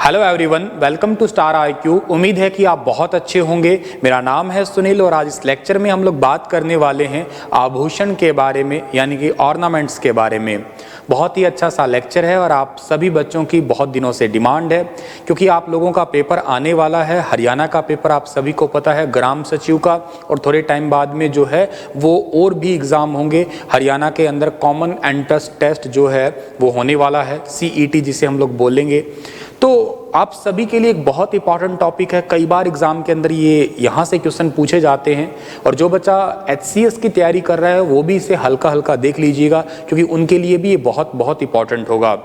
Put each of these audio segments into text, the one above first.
Hello everyone, welcome to star IQ। उम्मीद है कि आप बहुत अच्छे होंगे। मेरा नाम है सुनील और आज इस लेक्चर में हम लोग बात करने वाले हैं आभूषण के बारे में, यानी कि ऑर्नामेंट्स के बारे में। बहुत ही अच्छा सा लेक्चर है और आप सभी बच्चों की बहुत दिनों से डिमांड है, क्योंकि आप लोगों का पेपर आने वाला है। हरियाणा का पेपर आप सभी को पता है, ग्राम सचिव का, और थोड़े टाइम बाद में जो है वो और भी एग्ज़ाम होंगे। हरियाणा के अंदर कॉमन एंट्रेंस टेस्ट जो है वो होने वाला है, CET जिसे हम लोग बोलेंगे। तो आप सभी के लिए एक बहुत इंपॉर्टेंट टॉपिक है। कई बार एग्ज़ाम के अंदर ये यहाँ से क्वेश्चन पूछे जाते हैं और जो बच्चा HCS की तैयारी कर रहा है वो भी इसे हल्का हल्का देख लीजिएगा, क्योंकि उनके लिए भी ये बहुत बहुत इंपॉर्टेंट होगा।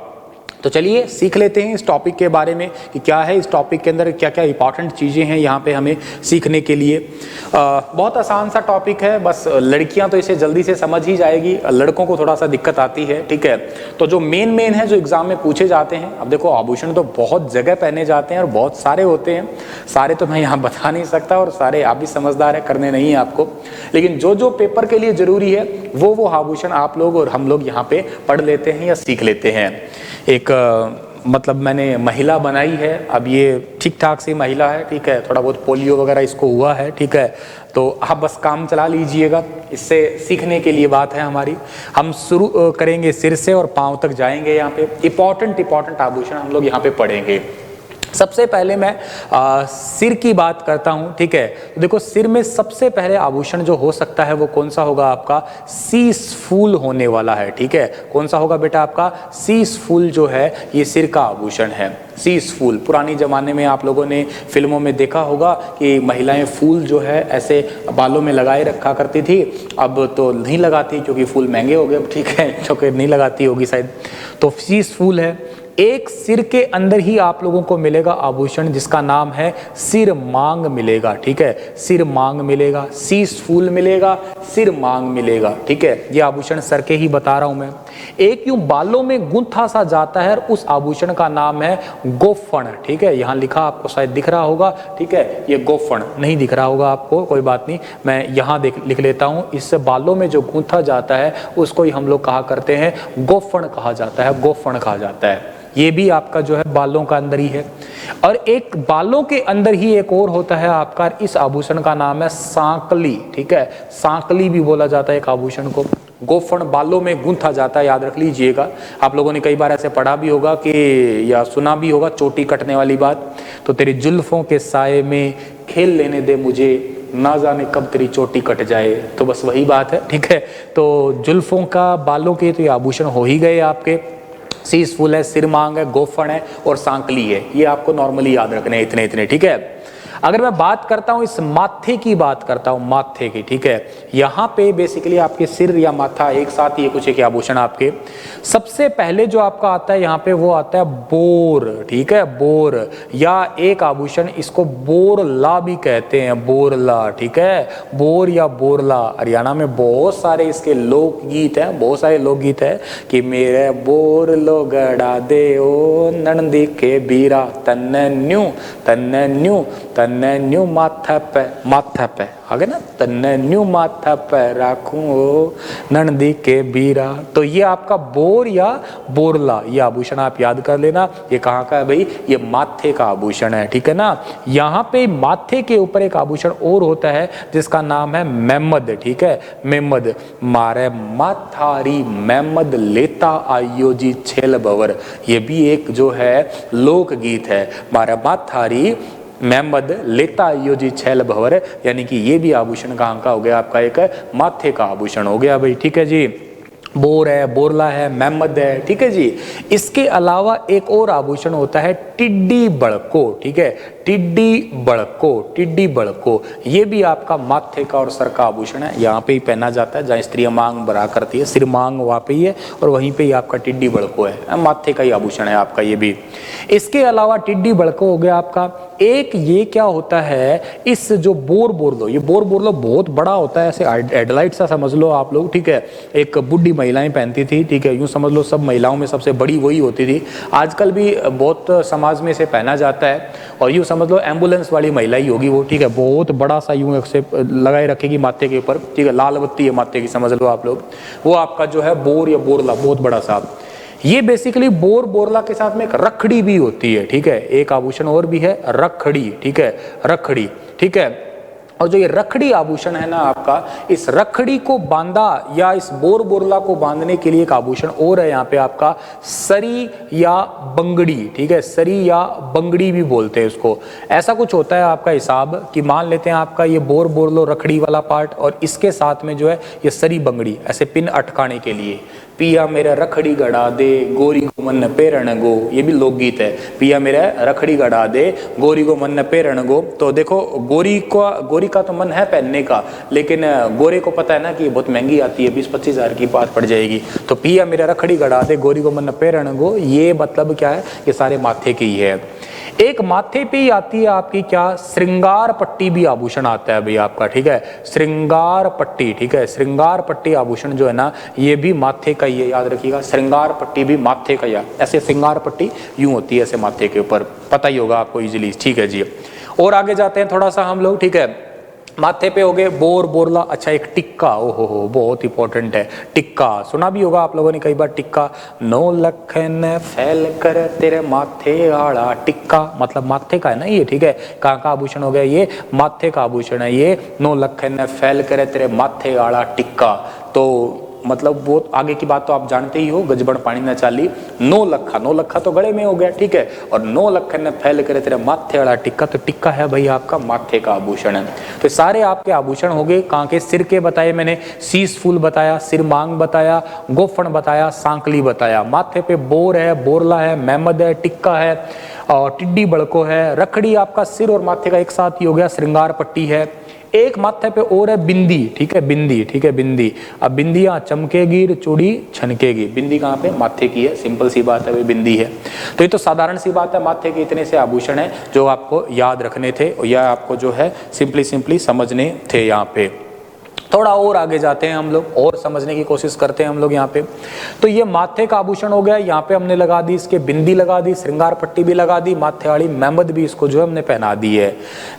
तो चलिए सीख लेते हैं इस टॉपिक के बारे में कि क्या है इस टॉपिक के अंदर, क्या क्या इंपॉर्टेंट चीज़ें हैं यहाँ पे हमें सीखने के लिए। बहुत आसान सा टॉपिक है, बस लड़कियाँ तो इसे जल्दी से समझ ही जाएगी, लड़कों को थोड़ा सा दिक्कत आती है। ठीक है, तो जो मेन है जो एग्ज़ाम में पूछे जाते हैं, अब देखो आभूषण तो बहुत जगह पहने जाते हैं और बहुत सारे होते हैं। सारे तो मैं यहाँ बता नहीं सकता और सारे आप भी समझदार है, करने नहीं है आपको, लेकिन जो जो पेपर के लिए ज़रूरी है वो आभूषण आप लोग और हम लोग यहाँ पे पढ़ लेते हैं या सीख लेते हैं। एक मतलब मैंने महिला बनाई है, अब ये ठीक ठाक सी महिला है। ठीक है, थोड़ा बहुत पोलियो वगैरह इसको हुआ है। ठीक है, तो आप बस काम चला लीजिएगा, इससे सीखने के लिए बात है हमारी। हम शुरू करेंगे सिर से और पाँव तक जाएंगे। यहाँ पे इंपॉर्टेंट आभूषण हम लोग यहाँ पे पढ़ेंगे। सबसे पहले मैं सिर की बात करता हूं। ठीक है, तो देखो सिर में सबसे पहले आभूषण जो हो सकता है वो कौन सा होगा, आपका शीश फूल होने वाला है। ठीक है, कौन सा होगा बेटा, आपका शीश फूल जो है ये सिर का आभूषण है। शीश फूल, पुरानी जमाने में आप लोगों ने फिल्मों में देखा होगा कि महिलाएं फूल जो है ऐसे बालों में लगाए रखा करती थी। अब तो नहीं लगाती क्योंकि फूल महंगे हो गए। ठीक है, क्योंकि नहीं लगाती होगी शायद। तो शीश फूल है। एक सिर के अंदर ही आप लोगों को मिलेगा आभूषण जिसका नाम है सिर मांग मिलेगा। ठीक है, सिर मांग मिलेगा, शीश फूल मिलेगा, सिर मांग मिलेगा। ठीक है, ये आभूषण सर के ही बता रहा हूं मैं। एक यूं बालों में गुंथा सा जाता है और उस आभूषण का नाम है गोफण। ठीक है, यहाँ लिखा आपको शायद दिख रहा होगा। ठीक है, ये गोफण नहीं दिख रहा होगा आपको, कोई बात नहीं, मैं यहाँ लिख लेता हूँ। इससे बालों में जो गुंथा जाता है उसको ही हम लोग कहा करते हैं गोफण कहा जाता है, गोफण कहा जाता है। ये भी आपका जो है बालों का अंदर ही है। और एक बालों के अंदर ही एक और होता है आपका, इस आभूषण का नाम है सांकली। ठीक है, सांकली भी बोला जाता है एक आभूषण को। गोफण बालों में गूंथा जाता है, याद रख लीजिएगा। आप लोगों ने कई बार ऐसे पढ़ा भी होगा कि या सुना भी होगा चोटी कटने वाली बात। तो तेरी जुल्फों के साए में खेल लेने दे मुझे, ना जाने कब तेरी चोटी कट जाए। तो बस वही बात है। ठीक है, तो जुल्फों का, बालों के तो ये आभूषण हो ही गए आपके। शीश फूल है, सिर मांग है, गोफण है और सांकली है। ये आपको नॉर्मली याद रखने हैं इतने। ठीक है, अगर मैं बात करता हूं इस माथे की, बात करता हूं माथे की। ठीक है, यहाँ पे बेसिकली आपके सिर या माथा एक साथ ही कुछ एक आभूषण आपके। सबसे पहले जो आपका आता है यहाँ पे वो आता है बोर। ठीक है, बोर, या एक आभूषण इसको बोरला भी कहते हैं, बोरला। ठीक है, बोर या बोरला। हरियाणा में बहुत सारे इसके लोकगीत हैं, बहुत सारे लोकगीत है कि मेरे बोर लो गड़ा दे ओ नंदी के बीरा, तन्न्यू तन्न्यू तन्न्यू माथा पे आगे ना, तन्न्यू माथा पे राखूं ओ नंदी के बीरा। तो ये आपका बोर या बोरला, ये आभूषण आप याद कर लेना। ये कहाँ का है भाई, ये माथे का आभूषण है। ठीक है ना, यहाँ पे माथे के ऊपर एक आभूषण और होता है जिसका नाम है मेमद। ठीक है, मेमद, मारे माथारी मेमद लेता आयो जी छेल बवर। ये भी एक जो है लोकगीत है, मारे माथारी मेमद लेता यो जी छैल भवर, यानी कि ये भी आभूषण कहाँ का हो गया, आपका एक माथे का आभूषण हो गया भाई। ठीक है जी, बोर है, बोरला है, मेमद है। ठीक है जी, इसके अलावा एक और आभूषण होता है टिड्डी बड़को। ठीक है, टिड्डी बड़को, टिड्डी बड़को, ये भी आपका माथे का और सर का आभूषण है। यहाँ पे ही पहना जाता है जहाँ स्त्रियां मांग भरा करती है, सिर मांग वहाँ पे ही है और वहीं पे ही आपका टिड्डी बड़को है, माथे का ही आभूषण है आपका ये भी। इसके अलावा टिड्डी बड़को हो गया आपका। एक ये क्या होता है, इस जो बोर बोरलो, ये बोर बोरलो बहुत बड़ा होता है, ऐसे एडलाइट सा समझ लो आप लोग। ठीक है, एक बुढ़ी महिलाएं पहनती थी। ठीक है, यूं समझ लो सब महिलाओं में सबसे बड़ी वही होती थी। आजकल भी बहुत समाज में इसे पहना जाता है और यूं समझ लो एम्बुलेंस वाली महिला ही होगी वो। ठीक है, बहुत बड़ा सा यूं से लगाए रखेगी माथे के ऊपर। ठीक है, लाल बत्ती है माथे की, समझ लो आप लोग। वो आपका जो है बोर या बोरला, बहुत बड़ा सा। ये बेसिकली बोर बोरला के साथ में एक रखड़ी भी होती है, ठीक है। एक आभूषण और भी है रखड़ी, ठीक है, रखड़ी, ठीक है। और जो ये रखड़ी आभूषण है ना आपका, इस रखड़ी को बांधा या इस बोर बोरला को बांधने के लिए एक आभूषण और है यहाँ पे आपका सरी या बंगड़ी, ठीक है, सरी या बंगड़ी भी बोलते हैं इसको। ऐसा कुछ होता है आपका हिसाब कि मान लेते हैं आपका ये बोर बोरलो रखड़ी वाला पार्ट और इसके साथ में जो है ये सरी बंगड़ी, ऐसे पिन अटकाने के लिए। पिया मेरा रखड़ी गड़ा दे गोरी को मन पेरण गो, ये भी लोकगीत है। पिया मेरा रखड़ी गड़ा दे गोरी को मन पेरण गो। तो देखो गोरी का तो मन है पहनने का, लेकिन गोरे को पता है ना कि ये बहुत महंगी आती है, 20-25 हज़ार की बात पड़ जाएगी। तो पिया मेरा रखड़ी गड़ा दे गोरी को मन पेरण गो, ये मतलब क्या है, ये सारे माथे की ही है। एक माथे पे ही आती है आपकी क्या, श्रृंगार पट्टी भी आभूषण आता है भाई आपका, ठीक है, श्रृंगार पट्टी, ठीक है। श्रृंगार पट्टी आभूषण जो है ना ये भी माथे का ही है, याद रखिएगा, श्रृंगार पट्टी भी माथे का ही है। ऐसे श्रृंगार पट्टी यूं होती है ऐसे माथे के ऊपर, पता ही होगा आपको इजीली, ठीक है जी। और आगे जाते हैं थोड़ा सा हम लोग, ठीक है। माथे पे हो गए बोर बोरला, अच्छा एक टिक्का, ओहो हो बहुत इंपॉर्टेंट है टिक्का, सुना भी होगा आप लोगों ने कई बार टिक्का। 9 लखन फैल कर तेरे माथे आड़ा, टिक्का मतलब माथे का है ना ये, ठीक है। कहाँ का आभूषण हो गया, ये माथे का आभूषण है ये। 9 लखन फैल कर तेरे माथे आड़ा टिक्का, तो मतलब वो आगे की बात तो आप जानते ही हो, गजबड़ पानी न चाली। 9 लखा तो गले में हो गया, ठीक है। और 9 लखन फैल करे तेरे माथे वाला टिक्का, तो टिक्का है भाई आपका माथे का आभूषण है। तो सारे आपके आभूषण हो गए। कहाँ के, सिर के बताए मैंने, शीश फूल बताया, सिर मांग बताया, गोफन बताया, सांकली बताया। माथे पे बोर है, बोरला है, मेहमद है, टिक्का है और टिड्डी बड़को है। रखड़ी आपका सिर और माथे का एक साथ ही हो गया, श्रृंगार पट्टी है। एक माथे पे और है बिंदी, ठीक है, बिंदी, ठीक है, बिंदी। अब बिंदियां चमकेगी चूड़ी छनकेगी, बिंदी कहाँ पे, माथे की है, सिंपल सी बात है, वे बिंदी है। तो ये तो साधारण सी बात है, माथे के इतने से आभूषण है जो आपको याद रखने थे या आपको जो है सिंपली समझने थे। यहाँ पे थोड़ा और आगे जाते हैं हम लोग और समझने की कोशिश करते हैं हम लोग यहाँ पे। तो ये माथे का आभूषण हो गया, यहाँ पे हमने लगा दी, इसके बिंदी लगा दी, श्रृंगार पट्टी भी लगा दी, माथे वाली मेहमद भी इसको जो है हमने पहना दी है।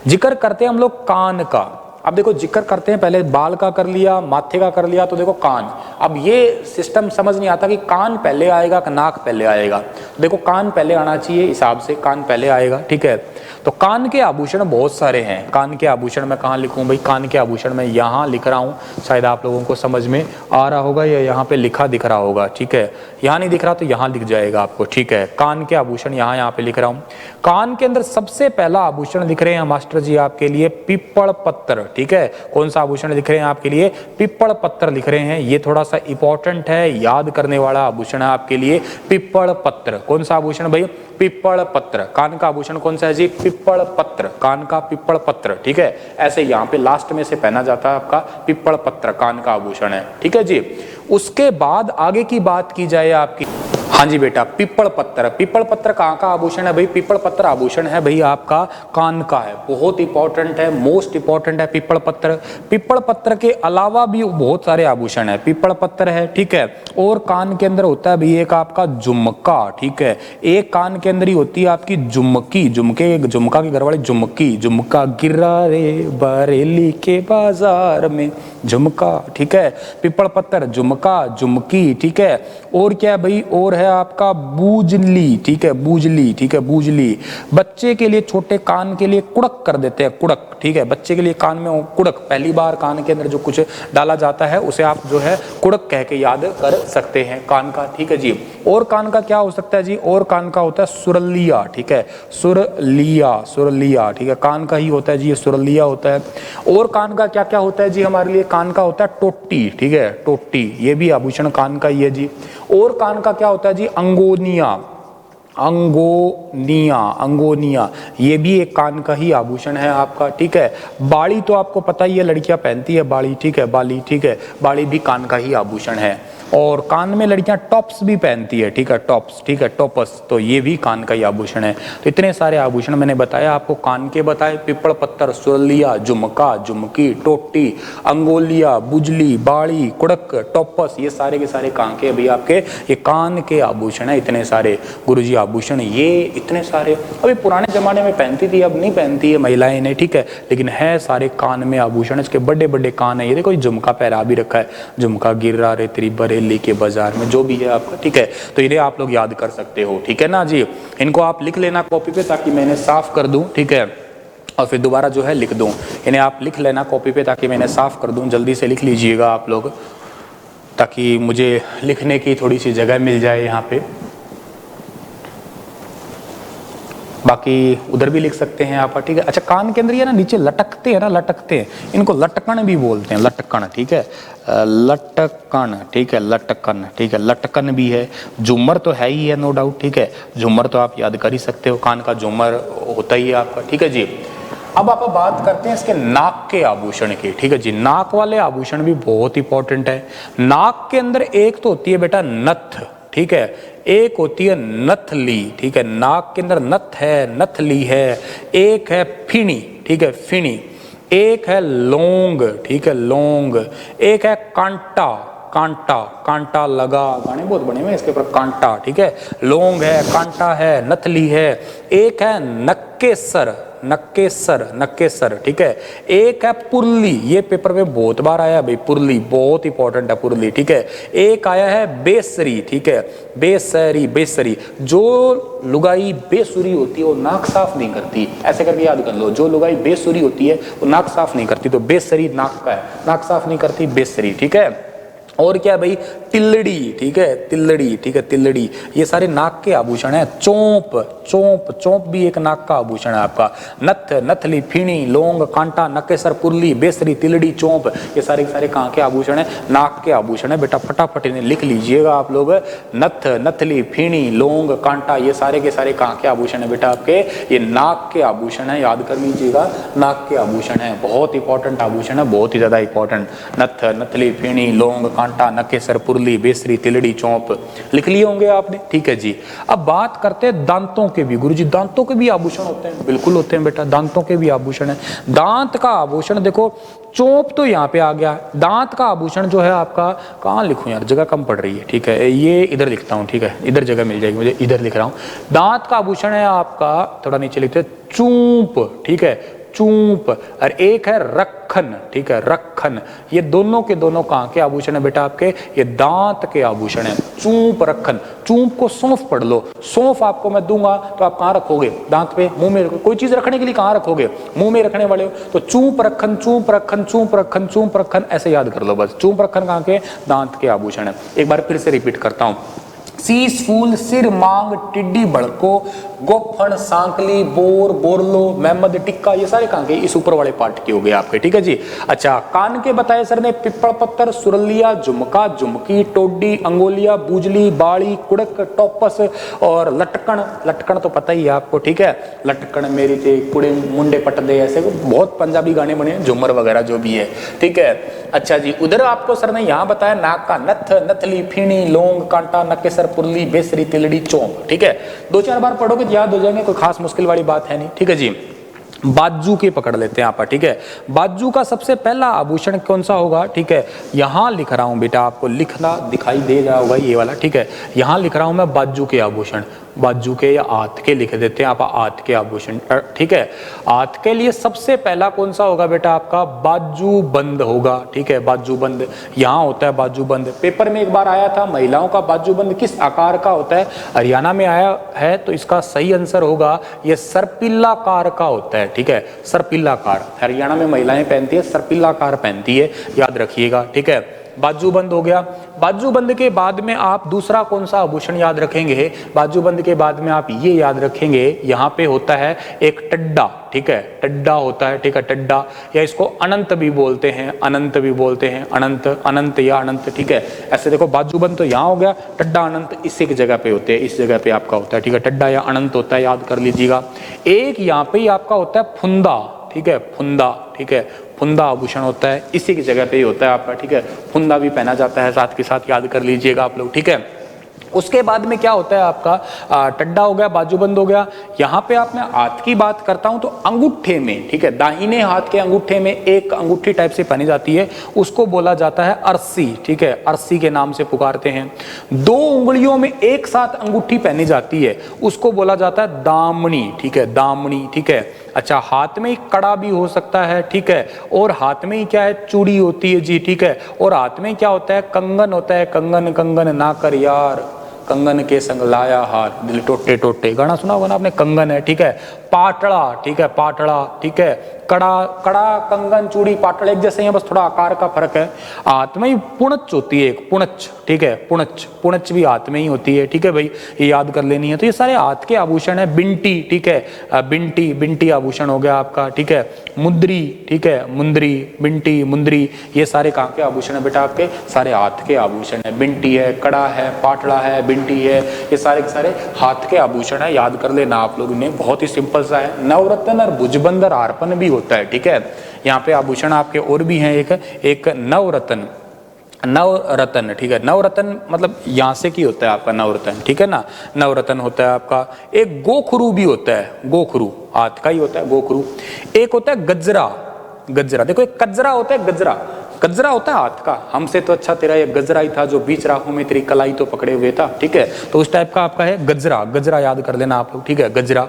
जिक्र करते हैं हम लोग कान का। अब देखो जिक्र करते हैं, पहले बाल का कर लिया, माथे का कर लिया, तो देखो कान। अब ये सिस्टम समझ नहीं आता कि कान पहले आएगा कि नाक पहले आएगा। देखो कान पहले आना चाहिए, हिसाब से कान पहले आएगा, ठीक है। तो कान के आभूषण बहुत सारे हैं। कान के आभूषण मैं कहाँ लिखूं भाई, कान के आभूषण मैं यहाँ लिख रहा हूँ, शायद आप लोगों को समझ में आ रहा होगा या यहाँ पे लिखा दिख रहा होगा, ठीक है। यहाँ नहीं दिख रहा तो यहाँ दिख जाएगा आपको, ठीक है। कान के आभूषण यहाँ पे लिख रहा हूँ। कान के अंदर सबसे पहला आभूषण दिख रहे हैं मास्टर जी आपके लिए, पिप्पल पत्थर, ठीक है। कौन सा आभूषण दिख रहे हैं आपके लिए, पिप्पल पत्थर लिख रहे हैं। ये थोड़ा सा इंपॉर्टेंट है, याद करने वाला आभूषण है आपके लिए, पिप्पल पत्र। कौन सा आभूषण भाई, पिप्पल पत्र। कान का आभूषण कौन सा है जी, पिप्पल पत्र, कान का पिप्पल पत्र, ठीक है। ऐसे यहाँ पे लास्ट में से पहना जाता है आपका पिप्पल पत्र, कान का आभूषण है, ठीक है जी। उसके बाद आगे की बात की जाए आपकी, हाँ जी बेटा, पिप्पल पत्र। पिप्पल पत्र कहाँ का आभूषण है भाई, पिप्पल पत्र आभूषण है भाई आपका कान का है, बहुत इंपॉर्टेंट है, मोस्ट इंपॉर्टेंट है पिप्पल पत्र। पिप्पल पत्र के अलावा भी बहुत सारे आभूषण है, पिप्पल पत्र है, ठीक है। और कान के अंदर होता है भाई एक आपका झुमका, ठीक है। एक कान के अंदर ही होती है आपकी झुमकी, झुमका के घर वाले झुमकी, झुमका गिरा रे बरेली के बाजार में, झुमका, ठीक है। पिप्पल पत्र, झुमका, झुमकी, ठीक है। और क्या है भाई, और है आपका बूजली, ठीक है, बूजली, ठीक है, बूजली। बच्चे के लिए, छोटे कान के लिए कुड़क कर देते हैं, कुड़क, ठीक है। बच्चे के लिए कान में कुड़क, पहली बार कान के अंदर जो कुछ डाला जाता है उसे आप जो है कुड़क कह के याद कर सकते हैं कान का, ठीक है जी। और कान का क्या हो सकता है जी, और कान का होता है सुरलिया, ठीक है, सुरलिया, सुरलिया, ठीक है, कान का ही होता है जी, ये सुरलिया होता है। और कान का क्या क्या होता है जी हमारे लिए, कान का होता है टोटी, ठीक है, टोटी, ये भी आभूषण कान का ही है जी। और कान का क्या होता है जी, अंगोनिया, अंगोनिया, अंगोनिया, ये भी एक कान का ही आभूषण है आपका, ठीक है। बाड़ी तो आपको पता ही है, लड़कियां पहनती है बाड़ी, ठीक है, बाली, ठीक है, बाड़ी भी कान का ही आभूषण है। और कान में लड़कियां टॉप्स भी पहनती है, ठीक है, टॉप्स, ठीक है, टॉपस, तो ये भी कान का ही आभूषण है। तो इतने सारे आभूषण मैंने बताया आपको, कान के बताए, पिप्पल पत्थर, सुरलिया, झुमका, झुमकी, टोटी, अंगोलिया, बुजली, बाड़ी, कुड़क, टॉपस, ये सारे के सारे कान के भाई आपके, ये कान के आभूषण है इतने सारे। गुरुजी आभूषण ये इतने सारे अभी पुराने जमाने में पहनती थी, अब नहीं पहनती है महिलाएं ने, ठीक है, लेकिन है सारे कान में आभूषण, इसके बड़े बड़े कान है। ये देखो झुमका पहरा भी रखा है, झुमका गिर रहा रे तेरी बरे बरेली के बाजार में, जो भी है आपका, ठीक है। तो इन्हें आप लोग याद कर सकते हो, ठीक है ना जी। इनको आप लिख लेना कॉपी पे ताकि मैं इन्हें साफ कर दूं, ठीक है, और फिर दोबारा जो है लिख दूं। इन्हें आप लिख लेना कॉपी पे ताकि मैं इन्हें साफ कर दूं। जल्दी से लिख लीजिएगा आप लोग ताकि मुझे लिखने की थोड़ी सी जगह मिल जाए यहाँ पे। बाकी उधर भी लिख सकते हैं आप, ठीक है। अच्छा, कान के अंदर ये ना नीचे लटकते हैं ना, लटकते हैं, इनको लटकन भी बोलते हैं, लटकन, ठीक है, लटकन, ठीक है, लटकन, ठीक है, लटकन भी है। झूमर तो है ही है, नो डाउट, ठीक है, झूमर तो आप याद कर ही सकते हो, कान का झूमर होता ही है आपका, ठीक है जी। अब आप बात करते हैं इसके नाक के आभूषण की, ठीक है जी। नाक वाले आभूषण भी बहुत इंपॉर्टेंट है। नाक के अंदर एक तो होती है बेटा नथ, ठीक है, एक होती है नथली, ठीक है, नाक के अंदर नथ है, नथली है, एक है फिणी, ठीक है, फिणी, एक है लौंग, ठीक है, लौंग, एक है कांटा, कांटा, कांटा लगा, गाने बहुत बने हुए इसके ऊपर, कांटा, ठीक है, लौंग है, कांटा है, नथली है, एक है नक्केसर, नक्केसर, नक्केसर, ठीक है, एक है पुरली, ये पेपर में बहुत बार आया भाई, पुरली बहुत इंपॉर्टेंट है, पुरली, ठीक है, एक आया है बेसरी, ठीक है, बेसरी, बेसरी, जो लुगाई बेसुरी होती है वो नाक साफ नहीं करती, ऐसे करके याद कर लो, जो लुगाई बेसुरी होती है वो नाक साफ नहीं करती, तो बेसरी नाक का है, नाक साफ नहीं करती, बेसरी, ठीक है। और क्या भाई, तिल्लड़ी, ठीक है, तिल्लड़ी, ठीक है, तिल्लड़ी, ये सारे नाक के आभूषण है। चोंप, चोंप, चोंप भी एक नाक का आभूषण है आपका। नथ, नथली, फिणी, लौंग, कांटा, नक्केसर, पुरली, बेसरी, तिल्लड़ी, चोंप, ये सारे के सारे कहाँ के आभूषण है? नाक के आभूषण है बेटा। फटाफट इन्हें लिख लीजिएगा आप लोग। नथ, नथली, फिणी, लौंग, कांटा, ये सारे के सारे कहाँ के आभूषण है बेटा आपके? ये नाक के आभूषण है, याद कर लीजिएगा, नाक के आभूषण है, बहुत इंपॉर्टेंट आभूषण है, बहुत ही ज्यादा इंपॉर्टेंट। नथ, नथली, फिणी, लौंग, कांटा, नक्केसर, पुरली, बेसरी, तिलड़ी, चौंप, लिख लिए होंगे आपने, ठीक है जी। अब बात करते हैं दांतों के भी। गुरुजी दांतों के भी आभूषण होते हैं? बिल्कुल होते हैं बेटा, दांतों के भी आभूषण है। दांत का आभूषण देखो, चोंप तो यहाँ पे आ गया, दांत का आभूषण जो है आपका, कहाँ लिखूं यार, जगह कम पड़ रही है, ठीक है, ये इधर लिखता हूँ, ठीक है, इधर जगह मिल जाएगी मुझे, इधर लिख रहा हूँ। दांत का आभूषण है आपका, थोड़ा नीचे लिखते हैं, चूंप, ठीक है, चूंप, और एक है रखन, ठीक है, रखन। ये दोनों के दोनों कहाँ के आभूषण है बेटा आपके? ये दांत के आभूषण है। चूंप, रखन। चूंप को सौंफ पढ़ लो, सौंफ आपको मैं दूंगा तो आप कहाँ रखोगे? दांत पे, मुंह में। कोई चीज रखने के लिए कहाँ रखोगे? मुंह में रखने वाले हो तो चूंप, रखन, चूंप, रखन, चूंप, रखन, चूंप, रखन, ऐसे याद कर लो बस। चूंप, रखन कहाँ के? दांत के आभूषण है। एक बार फिर से रिपीट करता हूँ। सीस, फूल, सिर, मांग, टिड्डी, बड़को, गोफन, Sankali, bore, Borlaug, Mehmed, tikka, ये सारे कहाँ के? इस ऊपर वाले पार्ट के हो गए आपके, ठीक है जी। अच्छा, कान के बताए सर ने, पिप्पल पत्तर, सुरलिया, झुमका, झुमकी, टोडी, अंगोलिया, बूजली, बाड़ी, कुड़क, टोपस और लटकन। लटकन तो पता ही है आपको, ठीक है, लटकन मेरी थे, कुड़े मुंडे पट दे, ऐसे बहुत पंजाबी गाने बने, झूमर वगैरह जो भी है, ठीक है। अच्छा जी, उधर आपको सर ने यहाँ बताया नाक का, नथ, नथली, फिणी, लौंग, कांटा, नक्केसर, पुरली, बेसरी, तिलड़ी, चौंप, ठीक है। दो चार बार पढ़ोगे तो याद हो जाएंगे, कोई खास मुश्किल वाली बात है नहीं, ठीक है जी। बाजू के पकड़ लेते हैं आप, ठीक है। बाजू का सबसे पहला आभूषण कौन सा होगा? ठीक है, यहां लिख रहा हूं बेटा, आपको लिखना दिखाई दे रहा होगा ये वाला, ठीक है। यहां लिख रहा हूं मैं बाजू के आभूषण, बाजू के या आत के लिख देते हैं आप, आत के आभूषण, ठीक है। आत के लिए सबसे पहला कौन सा होगा बेटा आपका? बाजू बंद होगा, ठीक है, बाजू बंद। यहाँ होता है बाजू बंद। पेपर में एक बार आया था, महिलाओं का बाजू बंद किस आकार का होता है? हरियाणा में आया है, तो इसका सही आंसर होगा ये सर्पिलाकार का होता है, ठीक है, सर्पिलाकार। हरियाणा में महिलाएं पहनती है, सर्पिलाकार पहनती है, याद रखिएगा, ठीक है। बाजूबंद हो गया। बाजूबंद के बाद में आप दूसरा कौन सा आभूषण याद रखेंगे? बाजूबंद के बाद में आप ये याद रखेंगे, यहाँ पे होता है एक टड्डा, ठीक है, टड्डा होता है, ठीक है, टड्डा, या इसको अनंत भी बोलते हैं, अनंत भी बोलते हैं, अनंत, अनंत या अनंत, ठीक है। ऐसे देखो, बाजूबंद तो यहाँ हो गया, टड्डा, अनंत इसी की जगह पे होते हैं, इस जगह पे आपका होता है, ठीक है, टड्डा या अनंत होता है, याद कर लीजिएगा। एक यहाँ पे ही आपका होता है फुंदा, ठीक है, फुंदा, ठीक है, फुंदा आभूषण होता है, इसी की जगह पे ही होता है आपका, ठीक है। फुंदा भी पहना जाता है, साथ के साथ याद कर लीजिएगा आप लोग, ठीक है। उसके बाद में क्या होता है आपका? टड्डा हो गया, बाजूबंद हो गया। यहाँ पे आप मैं हाथ की बात करता हूँ तो अंगूठे में, ठीक है, दाहिने हाथ के अंगूठे में एक अंगूठी टाइप से पहनी जाती है, उसको बोला जाता है अरसी, ठीक है, अरसी के नाम से पुकारते हैं। दो उंगलियों में एक साथ अंगूठी पहनी जाती है, उसको बोला जाता है दामनी, ठीक है, दामनी, ठीक है। अच्छा, हाथ में ही कड़ा भी हो सकता है, ठीक है, और हाथ में ही क्या है, चूड़ी होती है जी, ठीक है, और हाथ में क्या होता है, कंगन होता है, कंगन कंगन ना कर यार, कंगन के संग लाया हार, दिल टोटे टोटे, गाना सुना होगा ना आपने, कंगन है, ठीक है, पाटड़ा, ठीक है, पाटड़ा, ठीक है, कड़ा, कड़ा, कंगन, चूड़ी, पाटड़ा एक जैसे हैं, बस थोड़ा आकार का फर्क है। हाथ में ही पुणच होती है एक, पुणच, ठीक है, पुणच, पुणच भी हाथ में ही होती है, ठीक है भाई, ये याद कर लेनी है। तो ये सारे हाथ के आभूषण है। बिंटी, ठीक है, बिंटी, बिंटी आभूषण हो गया आपका, ठीक है, मुंदरी, ठीक है, मुंदरी, बिंटी, मुंदरी, ये सारे कहाँ के आभूषण है बेटा, आपके सारे हाथ के आभूषण है। बिंटी है, कड़ा है, पाटड़ा है, बिंटी है, ये सारे के सारे हाथ के आभूषण है, याद कर लेना आप लोग ने, बहुत ही सिंपल सा है। नवरत्न और भुजबंदर अर्पण भी होता है, ठीक है, यहाँ पे आभूषण आपके और भी हैं, एक नवरत्न, नवरत्न, ठीक है, नवरत्न मतलब यहाँ से की होता है आपका नवरत्न, ठीक है ना, नवरत्न होता है आपका। एक गोखरू भी होता है, गोखरू हाथ का ही होता है, गोखरू। एक होता है गजरा, गजरा, देखो एक कजरा होता है, गजरा, गजरा होता है हाथ का, हमसे तो अच्छा तेरा ये गजरा ही था जो बीच राहों में तेरी कलाई तो पकड़े हुए था, ठीक है, तो उस टाइप का आपका है गजरा, गजरा याद कर लेना आप लोग, ठीक है, गजरा।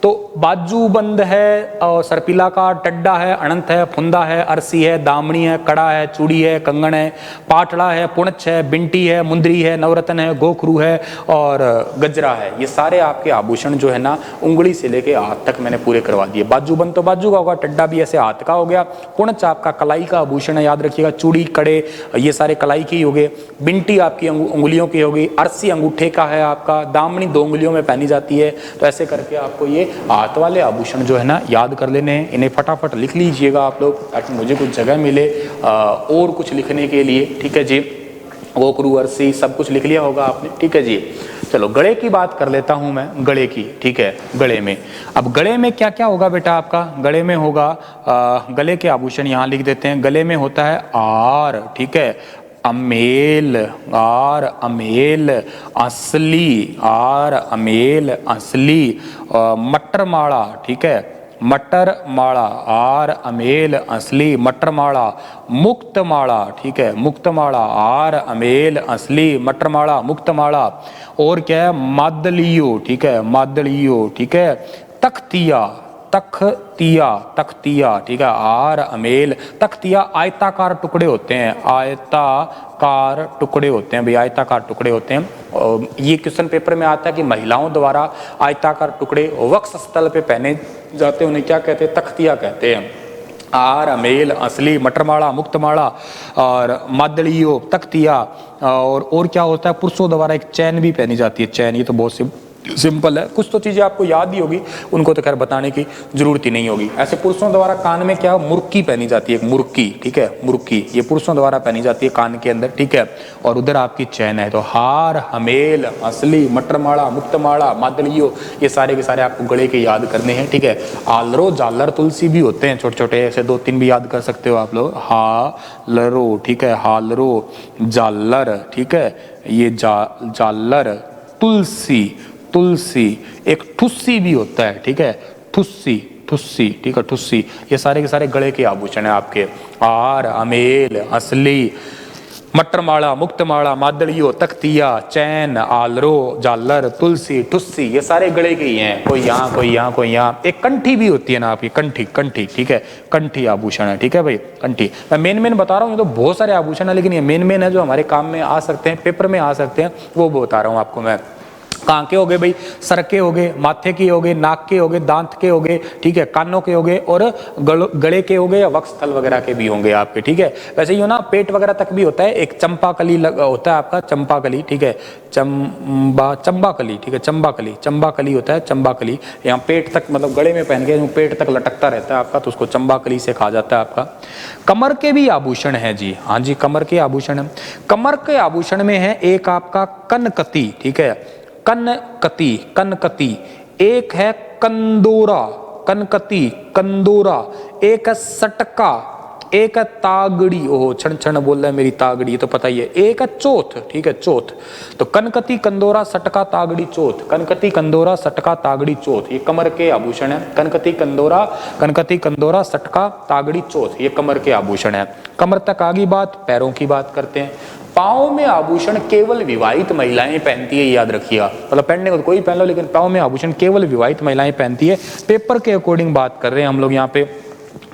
तो बाजूबंद है, और सरपीला का, टड्डा है, अनंत है, फुंदा है, अरसी है, दामनी है, कड़ा है, चूड़ी है, कंगन है, पाटड़ा है, पुणच है, बिंटी है, मुंदरी है, नवरत्न है, गोखरू है और गजरा है। ये सारे आपके आभूषण जो है ना, उंगली से लेके हाथ तक मैंने पूरे करवा दिए। बाजूबंद तो बाजू का होगा, टड्डा भी ऐसे हाथ का हो गया, पुणच आपका कलाई का आभूषण है, याद रखिएगा, चूड़ी, कड़े, ये सारे कलाई की हो गए, बिंटी आपकी उंगलियों की होगी, अरसी अंगूठे का है आपका, दामनी 2 उंगलियों में पहनी जाती है। तो ऐसे करके आपको ये हाथ वाले आभूषण जो है ना याद कर लेने हैं, इन्हें फटाफट लिख लीजिएगा आप लोग, ताकि मुझे कुछ जगह मिले और कुछ लिखने के लिए, ठीक है जी। गोखरू, अरसी सब कुछ लिख लिया होगा आपने, ठीक है जी। चलो गले की बात कर लेता हूं मैं, गले की, ठीक है, गले में, अब गले में क्या क्या होगा बेटा आपका, गले में होगा गले के आभूषण यहाँ लिख देते हैं। गले में होता है आर, ठीक है, अमेल, आर अमेल, असली, आर अमेल असली, मटर माला, ठीक है, मटर माला, आर अमेल असली, मटर माला, मुक्त माला, ठीक है, मुक्त माला, आर अमेल असली, मटर माला, मुक्त माला। और क्या है, मादलियो, ठीक है, मादलियो, ठीक है, तख्तिया, तख्तिया, तख्तिया, ठीक है, आर अमेल, तख्तिया आयताकार टुकड़े होते हैं, आयताकार टुकड़े होते हैं भाई, आयताकार टुकड़े होते हैं। ये क्वेश्चन पेपर में आता है कि महिलाओं द्वारा आयताकार टुकड़े वक्ष स्थल पे पहने जाते हैं, उन्हें क्या कहते हैं, तख्तिया कहते हैं। आर अमेल असली, मटरमाला, मुक्तमाला और मादलियो, तख्तिया। और क्या होता है, पुरुषों द्वारा एक चैन भी पहनी जाती है, चैन, ये तो बहुत सिंपल है, कुछ तो चीजें आपको याद ही होगी, उनको तो खैर बताने की जरूरत ही नहीं होगी। ऐसे पुरुषों द्वारा कान में क्या मुर्की पहनी जाती है, एक मुर्की, ठीक है, मुर्की, ये पुरुषों द्वारा पहनी जाती है कान के अंदर, ठीक है, और उधर आपकी चैन है। तो हार, हमेल, असली, मटरमाला, मुक्तमाला, मादलियो, ये सारे के सारे आपको गले के याद करने हैं, ठीक है। आलरो, जालर, तुलसी भी होते हैं छोटे छोटे, ऐसे 2-3 भी याद कर सकते हो आप लोग, हालरो, ठीक है, हालरो, जालर, ठीक है, ये जालर, तुलसी, तुलसी, एक ठुस्सी भी होता है, ठीक है, ठुस्सी, ठुस्सी, ठीक है, ठुस्सी, ये सारे के सारे गले के आभूषण है आपके। आर अमेल असली, मटरमाला, मुक्तमाला, मादलियो, तख्तिया, चैन, आलरो, जालर, तुलसी, ठुस्सी, ये सारे गले के ही हैं, कोई यहाँ कोई यहाँ कोई यहाँ। एक कंठी भी होती है ना आपकी, कंठी, कंठी, ठीक है, कंठी आभूषण है, ठीक है भाई, कंठी। मैं मेन बता रहा हूँ, ये तो बहुत सारे आभूषण है, लेकिन ये मेन है जो हमारे काम में आ सकते हैं, पेपर में आ सकते हैं, वो बता रहा हूँ आपको मैं। कहाँ के हो गए भाई, सर के हो गए, माथे के हो गए, नाक के हो गए, दांत के हो गए, ठीक है, कानों के हो गए, और गले के हो गए, या वक्ष स्थल वगैरह के भी होंगे आपके, ठीक है। वैसे ही हो ना, पेट वगैरह तक भी होता है, एक चंपाकली होता है आपका, चंपाकली, ठीक है, चंबाकली, ठीक है, चंबाकली, चंबाकली होता है, चंबाकली, यहाँ पेट तक, मतलब गले में पहन के पेट तक लटकता रहता है आपका, तो उसको चंबाकली से कहा जाता है आपका। कमर के भी आभूषण है जी, हाँ जी, कमर के आभूषण है। कमर के आभूषण में है एक आपका कनकती, ठीक है, कनकती, कनकती, एक है कंदोरा, कनकती, कंदोरा, एक है सटका, एक है तागड़ी, ओहो क्षण क्षण बोल रहा है मेरी तागड़ी, ये तो पता ही है। एक है चौथ, ठीक है, चौथ। तो कनकती, कंदोरा, सटका, तागड़ी, चौथ, कनकती, कंदोरा, सटका, तागड़ी, चौथ, ये कमर के आभूषण है। कनकती, कंदोरा, सटका, तागड़ी, चौथ, ये कमर के आभूषण है। कमर तक आगे बात, पैरों की बात करते हैं। पाँव में आभूषण केवल विवाहित महिलाएं पहनती है, याद रखिएगा। मतलब पहनने को तो कोई पहन लो, लेकिन पाँव में आभूषण केवल विवाहित महिलाएं पहनती है। पेपर के अकॉर्डिंग बात कर रहे हैं हम लोग यहाँ पे।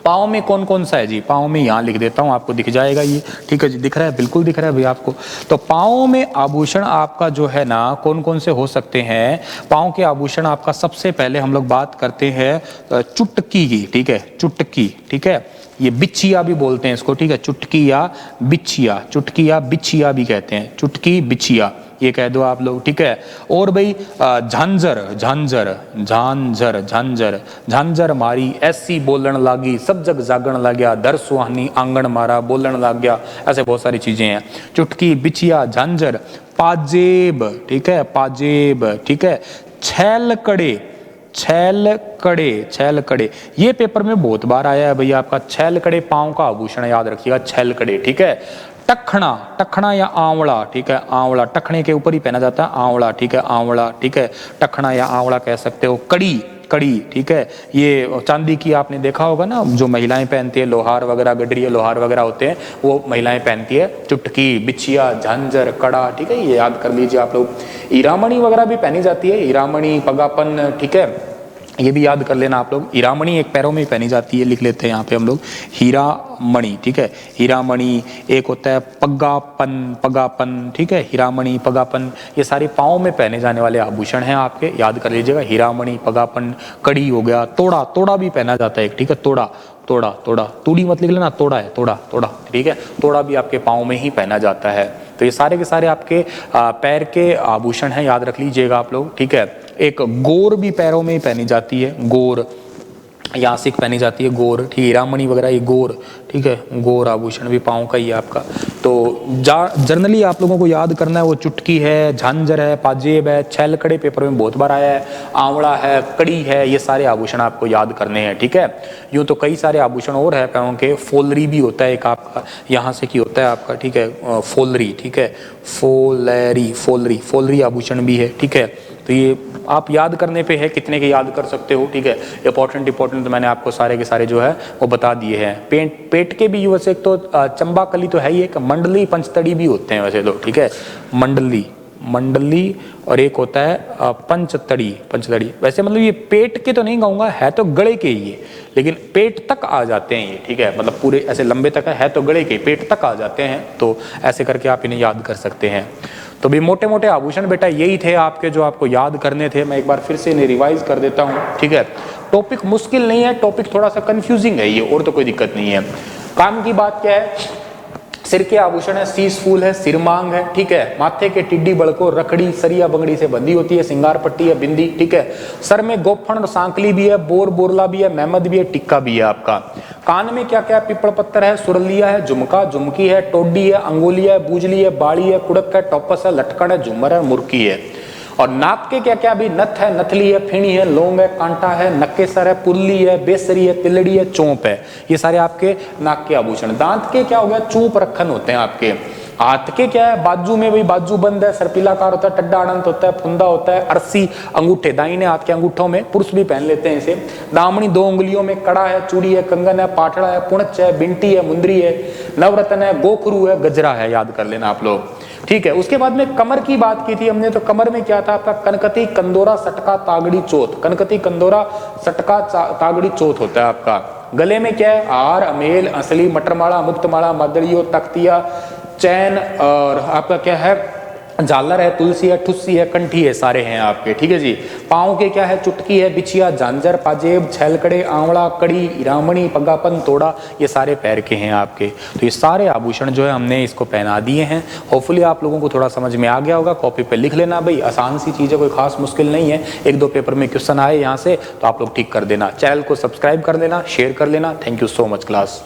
पाँव में कौन कौन सा है जी? पाँव में यहाँ लिख देता हूँ, आपको दिख जाएगा ये, ठीक है जी, दिख रहा है, बिल्कुल दिख रहा है भैया आपको। तो पाँव में आभूषण आपका जो है ना कौन कौन से हो सकते हैं? पाँव के आभूषण आपका सबसे पहले हम लोग बात करते हैं चुटकी की, ठीक है, चुटकी, ठीक है, ये बिछिया भी बोलते हैं इसको, ठीक है, चुटकी या बिछिया, चुटकी या बिछिया भी कहते हैं, चुटकी बिछिया ये कह दो आप लोग, ठीक है। और भाई झांझर, झांझर, झांझर, झांझर, झांझर मारी, ऐसी बोलन लागी, सब जग जागण लग गया, दर सुहानी आंगन मारा, बोलन लग गया, ऐसे बहुत सारी चीजें हैं। चुटकी, बिछिया, झांझर, पाजेब, ठीक है, पाजेब, ठीक है, छैल कड़े, छैल कड़े, छैल कड़े, ये पेपर में बहुत बार आया है भैया आपका। छैल कड़े पाँव का आभूषण, याद रखिएगा, छैल कड़े, ठीक है। टखना, टखना या आंवला, ठीक है, आंवला, टखने के ऊपर ही पहना जाता है आंवला, ठीक है, आंवला, ठीक है, टखना या आंवला कह सकते हो। कड़ी, कड़ी, ठीक है, ये चांदी की आपने देखा होगा ना, जो महिलाएं पहनती है, लोहार वगैरह, गडरिया लोहार वगैरह होते हैं, वो महिलाएं पहनती है। चुटकी, बिछिया, झांझर, कड़ा, ठीक है, ये याद कर लीजिए आप लोग। हीरामणि वगैरह भी पहनी जाती है, हीरामणि, पगापन, ठीक है, ये भी याद कर लेना आप लोग। हीरामणि एक पैरों में ही पहनी जाती है, लिख लेते हैं यहाँ पे हम लोग, हीरामणि, ठीक है, हीरामणि। एक होता है पगापन, पगापन, ठीक है, हीरामणि, पगापन, ये सारे पाँव में पहने जाने वाले आभूषण हैं आपके, याद कर लीजिएगा। हीरामणि, पगापन, कड़ी हो गया, तोड़ा, तोड़ा भी पहना जाता है एक, ठीक है, तोड़ा, तोड़ा, तोड़ा, तूड़ी मत लिख लेना, तोड़ा है, तोड़ा, तोड़ा, ठीक है, तोड़ा भी आपके पाँव में ही पहना जाता है। तो ये सारे के सारे आपके पैर के आभूषण हैं, याद रख लीजिएगा आप लोग, ठीक है। एक गोर भी पैरों में ही पहनी जाती है, गोर, यासिक पहनी जाती है, गोर, ठीक है, हीरामणि वगैरह ये गोर, ठीक है, गोर आभूषण भी पाँव का ही है आपका। तो जनरली आप लोगों को याद करना है, वो चुटकी है, झांझर है, पाजेब है, छैल कड़े पेपर में बहुत बार आया है, आंवला है, कड़ी है, ये सारे आभूषण आपको याद करने हैं, ठीक है। यूँ तो कई सारे आभूषण और है पैरों के, फोलरी भी होता है एक आपका, यहाँ से की होता है आपका, ठीक है, फोलरी, ठीक है, फोलरी, फोलरी, फोलरी आभूषण भी है, ठीक है। तो ये आप याद करने पे है, कितने के याद कर सकते हो, ठीक है। इंपॉर्टेंट तो मैंने आपको सारे के सारे जो है वो बता दिए हैं। पेट के भी वैसे एक तो चंबाकली तो है ही, एक मंडली, पंचतड़ी भी होते हैं वैसे तो, ठीक है, मंडली, मंडली, और एक होता है पंचतड़ी, पंचतड़ी। वैसे मतलब ये पेट के तो नहीं कहूँगा, है तो गले के ही है, लेकिन पेट तक आ जाते हैं ये, ठीक है, मतलब पूरे ऐसे लंबे तक है तो गले के, पेट तक आ जाते हैं, तो ऐसे करके आप इन्हें याद कर सकते हैं। तो भी मोटे मोटे आभूषण बेटा यही थे आपके, जो आपको याद करने थे। मैं एक बार फिर से इन्हें रिवाइज कर देता हूँ, ठीक है। टॉपिक मुश्किल नहीं है, टॉपिक थोड़ा सा कंफ्यूजिंग है ये, और तो कोई दिक्कत नहीं है। काम की बात क्या है? सिर के आभूषण है, शीश फूल है, सिरमांग है, ठीक है। माथे के टिड्डी बड़को, रखड़ी, सरिया बंगड़ी से बंधी होती है, सिंगार पट्टी है, बिंदी, ठीक है। सर में गोफन और सांकली भी है, बोर बोरला भी है, मेहमद भी है, टिक्का भी है आपका। कान में क्या क्या है? पिपड़ पत्थर है, सुरलिया है, झुमका, झुमकी है, टोडी है, अंगोलिया है, बूजली है, बाड़ी है, कुड़क है, टॉपस है, लटकन है, झुमर है, मुर्की है। और नाक के क्या क्या भी? नथ है, नथली है, फिणी है, लौंग है, कांटा है, नक्केसर है, पुल्ली है, बेसरी है, तिलड़ी है, चौंप है। ये सारे आपके नाक के आभूषण। दांत के क्या हो गया? चूप रखन होते हैं आपके। हाथ के क्या है? बाजू में भाई बाजू बंद है, सर्पिलाकार होता है, टड्डा अनंत होता है, फुंदा होता है, अरसी अंगूठे, दाहिने हाथ के अंगूठों में, पुरुष भी पहन लेते हैं इसे। दामनी 2 उंगलियों में, कड़ा है, चूड़ी है, कंगन है, पाठड़ा है, पुणच है, बिंटी है, मुंदरी है, नवरत्न है, गोखरू है, गजरा है, याद कर लेना आप लोग, ठीक है। उसके बाद में कमर की बात की थी हमने, तो कमर में क्या था आपका? कनकती, कंदोरा, सटका, तागड़ी, चौथ। कनकती, कंदोरा, सटका, तागड़ी, चौथ होता है आपका। गले में क्या है? हार, अमेल, असली, मटरमाला, मुक्तमाला, मदड़ियो, तख्तिया, चैन, और आपका क्या है? झालर है, तुलसी है, ठुस्सी है, कंठी है, सारे हैं आपके, ठीक है जी। पाँव के क्या है? चुटकी है, बिछिया, झांझर, पाजेब, छैलकड़े, आंवला, कड़ी, हीरामणि, पगापन, तोड़ा, ये सारे पैर के हैं आपके। तो ये सारे आभूषण जो है हमने इसको पहना दिए हैं। होपफुली आप लोगों को थोड़ा समझ में आ गया होगा। कॉपी पे लिख लेना भाई, आसान सी चीज़ है, कोई खास मुश्किल नहीं है। 1-2 पेपर में क्वेश्चन आए यहाँ से तो आप लोग ठीक कर देना। चैनल को सब्सक्राइब कर लेना, शेयर कर लेना। Thank you so much class.